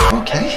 Okay.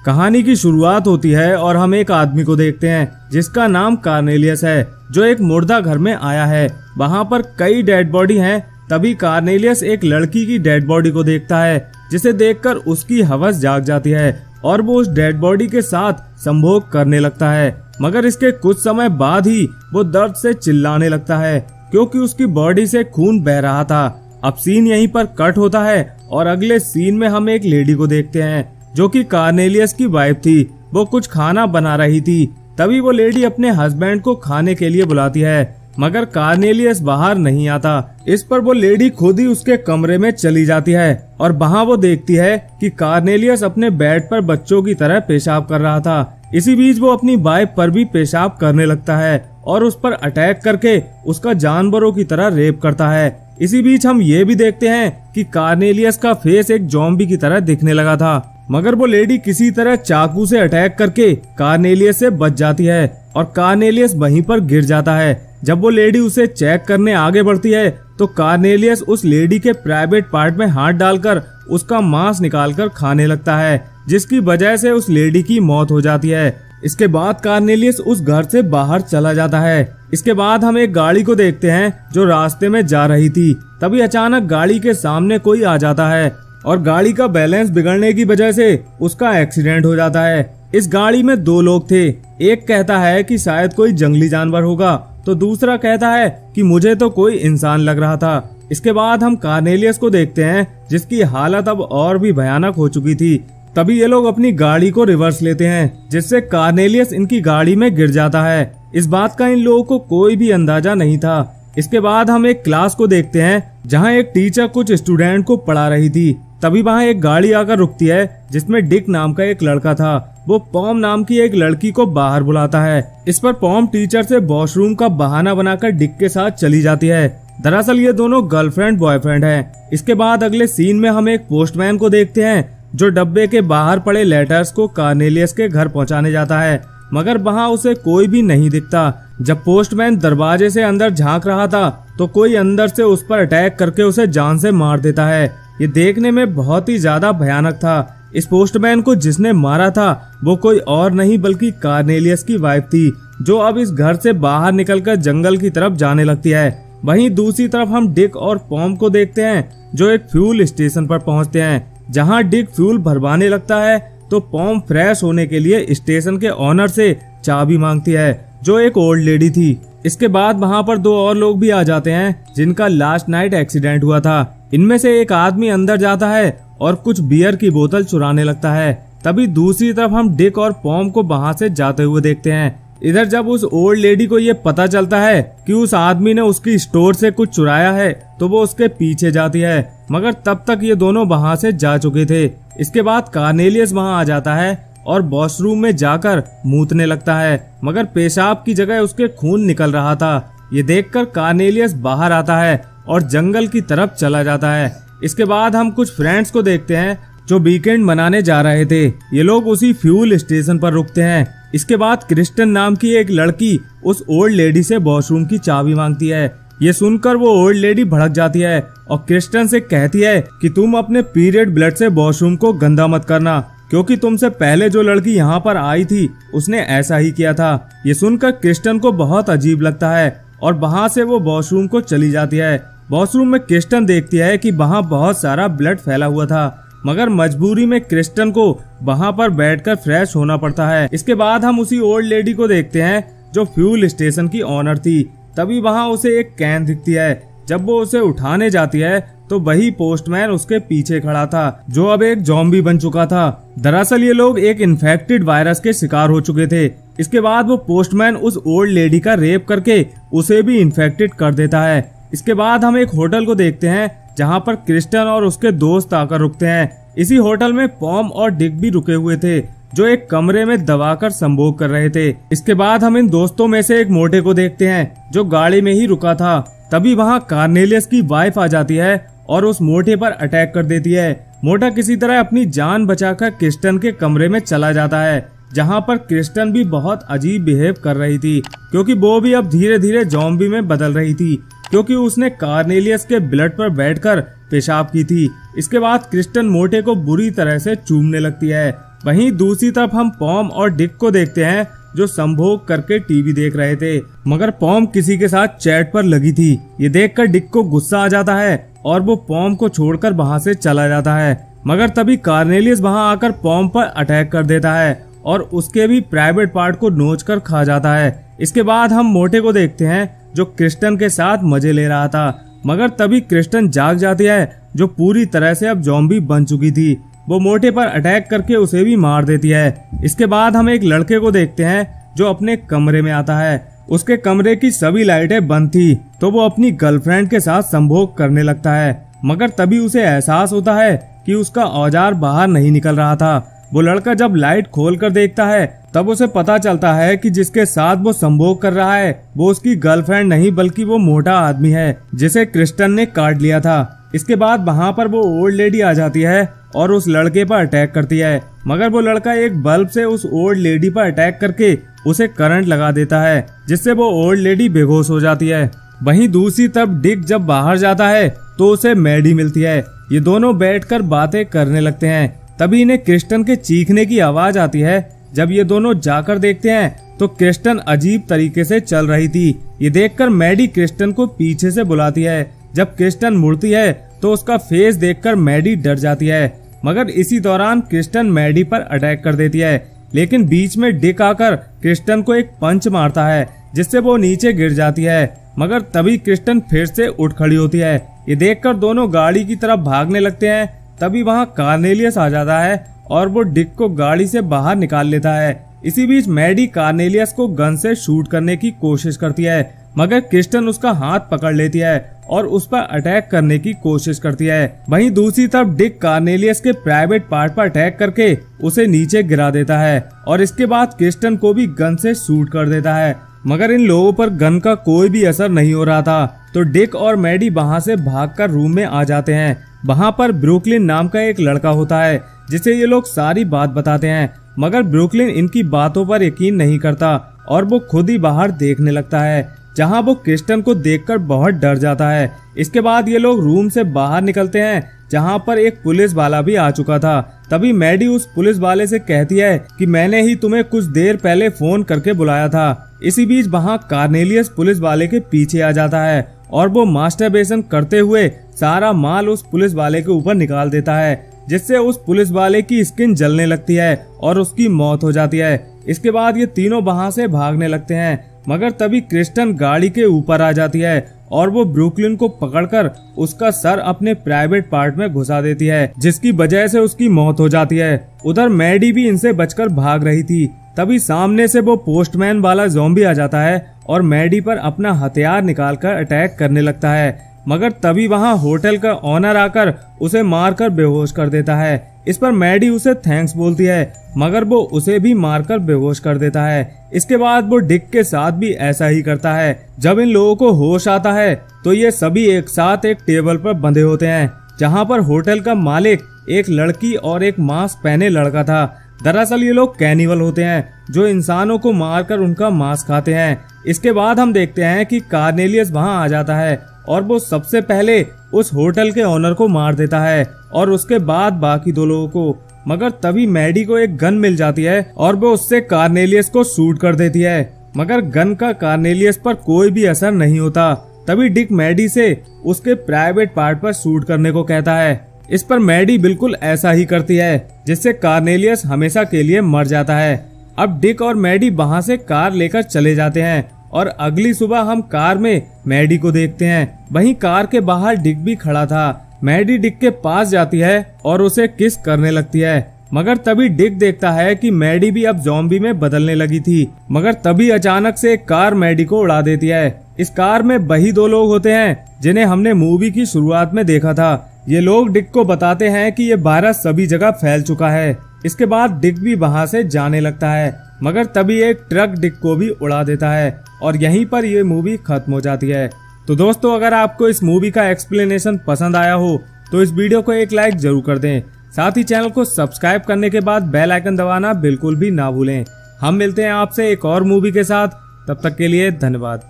कहानी की शुरुआत होती है और हम एक आदमी को देखते हैं जिसका नाम कार्नेलियस है, जो एक मुर्दा घर में आया है। वहाँ पर कई डेड बॉडी हैं। तभी कार्नेलियस एक लड़की की डेड बॉडी को देखता है, जिसे देखकर उसकी हवस जाग जाती है और वो उस डेड बॉडी के साथ संभोग करने लगता है। मगर इसके कुछ समय बाद ही वो दर्द से चिल्लाने लगता है, क्योंकि उसकी बॉडी से खून बह रहा था। अब सीन यहीं पर कट होता है और अगले सीन में हम एक लेडी को देखते हैं जो कि कार्नेलियस की वाइफ थी। वो कुछ खाना बना रही थी। तभी वो लेडी अपने हस्बैंड को खाने के लिए बुलाती है, मगर कार्नेलियस बाहर नहीं आता। इस पर वो लेडी खुद ही उसके कमरे में चली जाती है और वहाँ वो देखती है कि कार्नेलियस अपने बेड पर बच्चों की तरह पेशाब कर रहा था। इसी बीच वो अपनी वाइफ पर भी पेशाब करने लगता है और उस पर अटैक करके उसका जानवरों की तरह रेप करता है। इसी बीच हम ये भी देखते हैं कि कार्नेलियस का फेस एक ज़ॉम्बी की तरह दिखने लगा था, मगर वो लेडी किसी तरह चाकू से अटैक करके कार्नेलियस से बच जाती है और कार्नेलियस वहीं पर गिर जाता है। जब वो लेडी उसे चेक करने आगे बढ़ती है तो कार्नेलियस उस लेडी के प्राइवेट पार्ट में हाथ डालकर उसका मांस निकालकर खाने लगता है, जिसकी वजह से उस लेडी की मौत हो जाती है। इसके बाद कार्नेलियस उस घर से बाहर चला जाता है। इसके बाद हम एक गाड़ी को देखते हैं जो रास्ते में जा रही थी। तभी अचानक गाड़ी के सामने कोई आ जाता है और गाड़ी का बैलेंस बिगड़ने की वजह से उसका एक्सीडेंट हो जाता है। इस गाड़ी में दो लोग थे। एक कहता है कि शायद कोई जंगली जानवर होगा, तो दूसरा कहता है कि मुझे तो कोई इंसान लग रहा था। इसके बाद हम कार्नेलियस को देखते हैं जिसकी हालत अब और भी भयानक हो चुकी थी। तभी ये लोग अपनी गाड़ी को रिवर्स लेते हैं, जिससे कार्नेलियस इनकी गाड़ी में गिर जाता है। इस बात का इन लोगों को कोई भी अंदाजा नहीं था। इसके बाद हम एक क्लास को देखते हैं जहाँ एक टीचर कुछ स्टूडेंट को पढ़ा रही थी। तभी वहाँ एक गाड़ी आकर रुकती है जिसमें डिक नाम का एक लड़का था। वो पॉम नाम की एक लड़की को बाहर बुलाता है। इस पर पॉम टीचर से वॉशरूम का बहाना बनाकर डिक के साथ चली जाती है। दरअसल ये दोनों गर्लफ्रेंड बॉयफ्रेंड हैं। इसके बाद अगले सीन में हम एक पोस्टमैन को देखते हैं जो डब्बे के बाहर पड़े लेटर्स को कार्नेलियस के घर पहुंचाने जाता है, मगर वहाँ उसे कोई भी नहीं दिखता। जब पोस्टमैन दरवाजे से अंदर झांक रहा था तो कोई अंदर से उस पर अटैक करके उसे जान से मार देता है। ये देखने में बहुत ही ज्यादा भयानक था। इस पोस्टमैन को जिसने मारा था वो कोई और नहीं बल्कि कार्नेलियस की वाइफ थी, जो अब इस घर से बाहर निकलकर जंगल की तरफ जाने लगती है। वहीं दूसरी तरफ हम डिक और पॉम को देखते हैं जो एक फ्यूल स्टेशन पर पहुंचते हैं। जहां डिक फ्यूल भरवाने लगता है तो पॉम फ्रेश होने के लिए स्टेशन के ऑनर से चाबी मांगती है, जो एक ओल्ड लेडी थी। इसके बाद वहां पर दो और लोग भी आ जाते हैं जिनका लास्ट नाइट एक्सीडेंट हुआ था। इनमें से एक आदमी अंदर जाता है और कुछ बियर की बोतल चुराने लगता है। तभी दूसरी तरफ हम डिक और पॉम को वहां से जाते हुए देखते हैं। इधर जब उस ओल्ड लेडी को ये पता चलता है कि उस आदमी ने उसकी स्टोर से कुछ चुराया है तो वो उसके पीछे जाती है, मगर तब तक ये दोनों वहां से जा चुके थे। इसके बाद कार्नेलियस वहां आ जाता है और वॉशरूम में जाकर मूतने लगता है, मगर पेशाब की जगह उसके खून निकल रहा था। ये देखकर कार्नेलियस बाहर आता है और जंगल की तरफ चला जाता है। इसके बाद हम कुछ फ्रेंड्स को देखते हैं जो वीकेंड मनाने जा रहे थे। ये लोग उसी फ्यूल स्टेशन पर रुकते हैं। इसके बाद क्रिस्टन नाम की एक लड़की उस ओल्ड लेडी से वॉशरूम की चाबी मांगती है। ये सुनकर वो ओल्ड लेडी भड़क जाती है और क्रिस्टन से कहती है कि तुम अपने पीरियड ब्लड से वॉशरूम को गंदा मत करना, क्योंकि तुमसे पहले जो लड़की यहाँ पर आई थी उसने ऐसा ही किया था। ये सुनकर क्रिस्टन को बहुत अजीब लगता है और वहाँ से वो वॉशरूम को चली जाती है। वॉशरूम में क्रिस्टन देखती है कि वहाँ बहुत सारा ब्लड फैला हुआ था, मगर मजबूरी में क्रिस्टन को वहाँ पर बैठकर फ्रेश होना पड़ता है। इसके बाद हम उसी ओल्ड लेडी को देखते हैं जो फ्यूल स्टेशन की ऑनर थी। तभी वहाँ उसे एक कैन दिखती है। जब वो उसे उठाने जाती है तो वही पोस्टमैन उसके पीछे खड़ा था, जो अब एक ज़ॉम्बी बन चुका था। दरअसल ये लोग एक इन्फेक्टेड वायरस के शिकार हो चुके थे। इसके बाद वो पोस्टमैन उस ओल्ड लेडी का रेप करके उसे भी इन्फेक्टेड कर देता है। इसके बाद हम एक होटल को देखते हैं जहां पर क्रिस्टन और उसके दोस्त आकर रुकते हैं। इसी होटल में पॉम और डिक भी रुके हुए थे, जो एक कमरे में दबाकर संभोग कर रहे थे। इसके बाद हम इन दोस्तों में से एक मोटे को देखते हैं जो गाड़ी में ही रुका था। तभी वहां कार्नेलियस की वाइफ आ जाती है और उस मोटे पर अटैक कर देती है। मोटा किसी तरह अपनी जान बचाकर क्रिस्टन के कमरे में चला जाता है। जहाँ पर क्रिस्टन भी बहुत अजीब बिहेव कर रही थी, क्योंकि वो भी अब धीरे धीरे ज़ॉम्बी में बदल रही थी, क्योंकि उसने कार्नेलियस के ब्लड पर बैठकर पेशाब की थी। इसके बाद क्रिस्टन मोटे को बुरी तरह से चूमने लगती है। वहीं दूसरी तरफ हम पॉम और डिक को देखते हैं, जो संभोग करके टीवी देख रहे थे, मगर पॉम किसी के साथ चैट पर लगी थी। ये देखकर डिक को गुस्सा आ जाता है और वो पॉम को छोड़कर वहाँ से चला जाता है, मगर तभी कार्नेलियस वहाँ आकर पॉम पर अटैक कर देता है और उसके भी प्राइवेट पार्ट को नोच कर खा जाता है। इसके बाद हम मोटे को देखते हैं, जो क्रिस्टन के साथ मजे ले रहा था, मगर तभी क्रिस्टन जाग जाती है, जो पूरी तरह से अब ज़ॉम्बी बन चुकी थी। वो मोटे पर अटैक करके उसे भी मार देती है। इसके बाद हम एक लड़के को देखते हैं, जो अपने कमरे में आता है। उसके कमरे की सभी लाइटें बंद थी, तो वो अपनी गर्लफ्रेंड के साथ संभोग करने लगता है, मगर तभी उसे एहसास होता है कि उसका औजार बाहर नहीं निकल रहा था। वो लड़का जब लाइट खोलकर देखता है, तब उसे पता चलता है कि जिसके साथ वो संभोग कर रहा है वो उसकी गर्लफ्रेंड नहीं, बल्कि वो मोटा आदमी है, जिसे क्रिस्टन ने काट लिया था। इसके बाद वहाँ पर वो ओल्ड लेडी आ जाती है और उस लड़के पर अटैक करती है, मगर वो लड़का एक बल्ब से उस ओल्ड लेडी पर अटैक करके उसे करंट लगा देता है, जिससे वो ओल्ड लेडी बेहोश हो जाती है। वहीं दूसरी तरफ डिक जब बाहर जाता है तो उसे मैडी मिलती है। ये दोनों बैठकर बातें करने लगते हैं। तभी इन्हें क्रिस्टन के चीखने की आवाज आती है। जब ये दोनों जाकर देखते हैं तो क्रिस्टन अजीब तरीके से चल रही थी। ये देखकर मैडी क्रिस्टन को पीछे से बुलाती है। जब क्रिस्टन मुड़ती है तो उसका फेस देखकर मैडी डर जाती है, मगर इसी दौरान क्रिस्टन मैडी पर अटैक कर देती है। लेकिन बीच में डिक आकर क्रिस्टन को एक पंच मारता है, जिससे वो नीचे गिर जाती है, मगर तभी क्रिस्टन फिर से उठ खड़ी होती है। ये देखकर दोनों गाड़ी की तरफ भागने लगते हैं। तभी वहाँ कार्नेलियस आ जाता है और वो डिक को गाड़ी से बाहर निकाल लेता है। इसी बीच मैडी कार्नेलियस को गन से शूट करने की कोशिश करती है, मगर क्रिस्टन उसका हाथ पकड़ लेती है और उस पर अटैक करने की कोशिश करती है। वहीं दूसरी तरफ डिक कार्नेलियस के प्राइवेट पार्ट पर अटैक करके उसे नीचे गिरा देता है और इसके बाद क्रिस्टन को भी गन से शूट कर देता है, मगर इन लोगों पर गन का कोई भी असर नहीं हो रहा था। तो डिक और मैडी वहाँ से भागकर रूम में आ जाते हैं। वहाँ पर ब्रुकलिन नाम का एक लड़का होता है, जिसे ये लोग सारी बात बताते हैं, मगर ब्रुकलिन इनकी बातों पर यकीन नहीं करता और वो खुद ही बाहर देखने लगता है, जहाँ वो क्रिस्टन को देखकर बहुत डर जाता है। इसके बाद ये लोग रूम से बाहर निकलते हैं, जहाँ पर एक पुलिस वाला भी आ चुका था। तभी मैडी उस पुलिस वाले से कहती है कि मैंने ही तुम्हें कुछ देर पहले फोन करके बुलाया था। इसी बीच वहाँ कार्नेलियस पुलिस वाले के पीछे आ जाता है और वो मास्टरबेशन करते हुए सारा माल उस पुलिस वाले के ऊपर निकाल देता है, जिससे उस पुलिस वाले की स्किन जलने लगती है और उसकी मौत हो जाती है। इसके बाद ये तीनों वहाँ से भागने लगते हैं, मगर तभी क्रिस्टन गाड़ी के ऊपर आ जाती है और वो ब्रुकलिन को पकड़कर उसका सर अपने प्राइवेट पार्ट में घुसा देती है, जिसकी वजह से उसकी मौत हो जाती है। उधर मैडी भी इनसे बचकर भाग रही थी। तभी सामने से वो पोस्टमैन वाला ज़ॉम्बी आ जाता है और मैडी पर अपना हथियार निकालकर अटैक करने लगता है, मगर तभी वहाँ होटल का ऑनर आकर उसे मारकर बेहोश कर देता है। इस पर मैडी उसे थैंक्स बोलती है, मगर वो उसे भी मारकर बेहोश कर देता है। इसके बाद वो डिक के साथ भी ऐसा ही करता है। जब इन लोगों को होश आता है तो ये सभी एक साथ एक टेबल पर बंधे होते हैं, जहाँ पर होटल का मालिक एक लड़की और एक मास्क पहने लड़का था। दरअसल ये लोग कैनिवल होते हैं, जो इंसानों को मारकर उनका मांस खाते हैं। इसके बाद हम देखते हैं कि कार्नेलियस वहाँ आ जाता है और वो सबसे पहले उस होटल के ऑनर को मार देता है और उसके बाद बाकी दो लोगों को, मगर तभी मैडी को एक गन मिल जाती है और वो उससे कार्नेलियस को शूट कर देती है, मगर गन का कार्नेलियस पर कोई भी असर नहीं होता। तभी डिक मैडी से उसके प्राइवेट पार्ट पर शूट करने को कहता है। इस पर मैडी बिल्कुल ऐसा ही करती है, जिससे कार्नेलियस हमेशा के लिए मर जाता है। अब डिक और मैडी वहाँ से कार लेकर चले जाते हैं और अगली सुबह हम कार में मैडी को देखते हैं। वहीं कार के बाहर डिक भी खड़ा था। मैडी डिक के पास जाती है और उसे किस करने लगती है, मगर तभी डिक देखता है कि मैडी भी अब ज़ॉम्बी में बदलने लगी थी। मगर तभी अचानक से एक कार मैडी को उड़ा देती है। इस कार में वही दो लोग होते हैं जिन्हें हमने मूवी की शुरुआत में देखा था। ये लोग डिक को बताते हैं कि ये वायरस सभी जगह फैल चुका है। इसके बाद डिक भी वहाँ से जाने लगता है, मगर तभी एक ट्रक डिक को भी उड़ा देता है और यहीं पर ये मूवी खत्म हो जाती है। तो दोस्तों, अगर आपको इस मूवी का एक्सप्लेनेशन पसंद आया हो तो इस वीडियो को एक लाइक जरूर कर दें। साथ ही चैनल को सब्सक्राइब करने के बाद बेल आइकन दबाना बिल्कुल भी ना भूलें। हम मिलते हैं आपसे एक और मूवी के साथ, तब तक के लिए धन्यवाद।